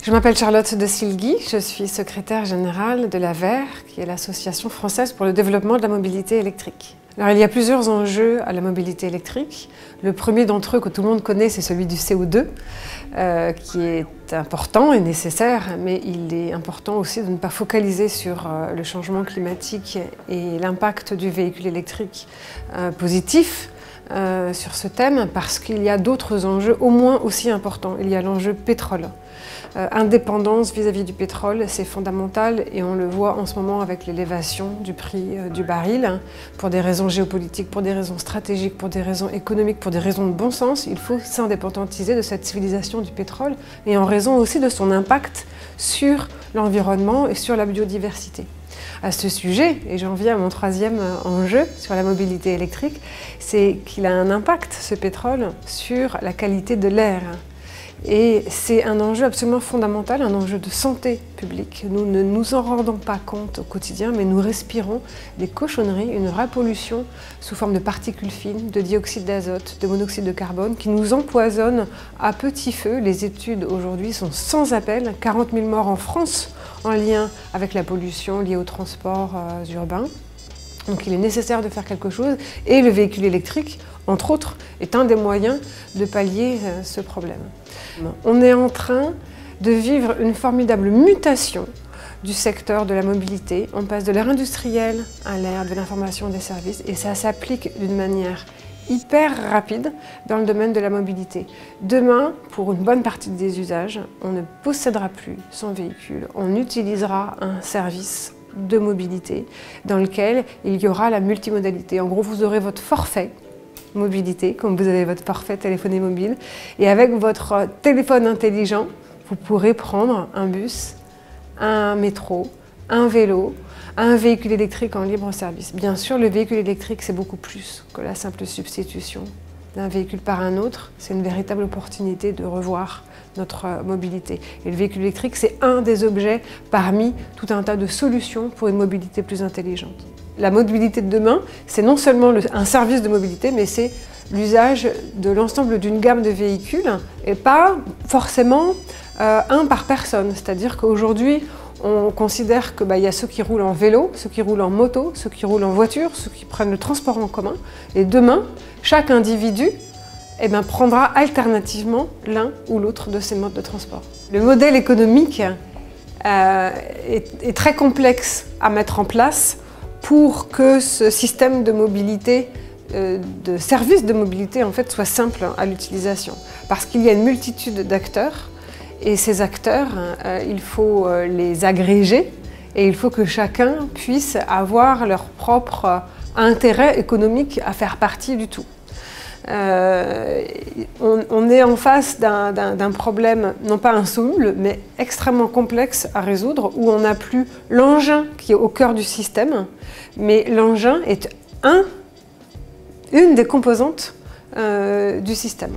Je m'appelle Charlotte de Silguy, je suis secrétaire générale de l'AVER, qui est l'Association française pour le développement de la mobilité électrique. Alors, il y a plusieurs enjeux à la mobilité électrique. Le premier d'entre eux que tout le monde connaît, c'est celui du CO2, qui est important et nécessaire, mais il est important aussi de ne pas focaliser sur le changement climatique et l'impact du véhicule électrique positif sur ce thème, parce qu'il y a d'autres enjeux au moins aussi importants. Il y a l'enjeu pétrole. Indépendance vis-à-vis du pétrole, c'est fondamental et on le voit en ce moment avec l'élévation du prix du baril. Pour des raisons géopolitiques, pour des raisons stratégiques, pour des raisons économiques, pour des raisons de bon sens, il faut s'indépendantiser de cette civilisation du pétrole et en raison aussi de son impact sur l'environnement et sur la biodiversité. À ce sujet, et j'en viens à mon troisième enjeu sur la mobilité électrique, c'est qu'il a un impact, ce pétrole, sur la qualité de l'air. Et c'est un enjeu absolument fondamental, un enjeu de santé publique. Nous ne nous en rendons pas compte au quotidien, mais nous respirons des cochonneries, une vraie pollution sous forme de particules fines, de dioxyde d'azote, de monoxyde de carbone, qui nous empoisonnent à petit feu. Les études aujourd'hui sont sans appel, 40 000 morts en France en lien avec la pollution liée aux transports urbains. Donc il est nécessaire de faire quelque chose et le véhicule électrique, entre autres, est un des moyens de pallier ce problème. On est en train de vivre une formidable mutation du secteur de la mobilité. On passe de l'ère industrielle à l'ère de l'information des services et ça s'applique d'une manière hyper rapide dans le domaine de la mobilité. Demain, pour une bonne partie des usages, on ne possédera plus son véhicule, on utilisera un service de mobilité dans lequel il y aura la multimodalité. En gros, vous aurez votre forfait mobilité, comme vous avez votre forfait téléphoné mobile, et avec votre téléphone intelligent, vous pourrez prendre un bus, un métro, un vélo, un véhicule électrique en libre service. Bien sûr, le véhicule électrique, c'est beaucoup plus que la simple substitution d'un véhicule par un autre. C'est une véritable opportunité de revoir notre mobilité. Et le véhicule électrique, c'est un des objets parmi tout un tas de solutions pour une mobilité plus intelligente. La mobilité de demain, c'est non seulement un service de mobilité, mais c'est l'usage de l'ensemble d'une gamme de véhicules et pas forcément un par personne. C'est-à-dire qu'aujourd'hui, on considère qu'il y a ceux qui roulent en vélo, ceux qui roulent en moto, ceux qui roulent en voiture, ceux qui prennent le transport en commun. Et demain, chaque individu prendra alternativement l'un ou l'autre de ces modes de transport. Le modèle économique est très complexe à mettre en place pour que ce système de mobilité, de service de mobilité en fait, soit simple à l'utilisation. Parce qu'il y a une multitude d'acteurs et ces acteurs, il faut les agréger et il faut que chacun puisse avoir leur propre intérêt économique à faire partie du tout. On est en face d'un problème, non pas insoluble, mais extrêmement complexe à résoudre, où on n'a plus l'engin qui est au cœur du système, mais l'engin est une des composantes du système.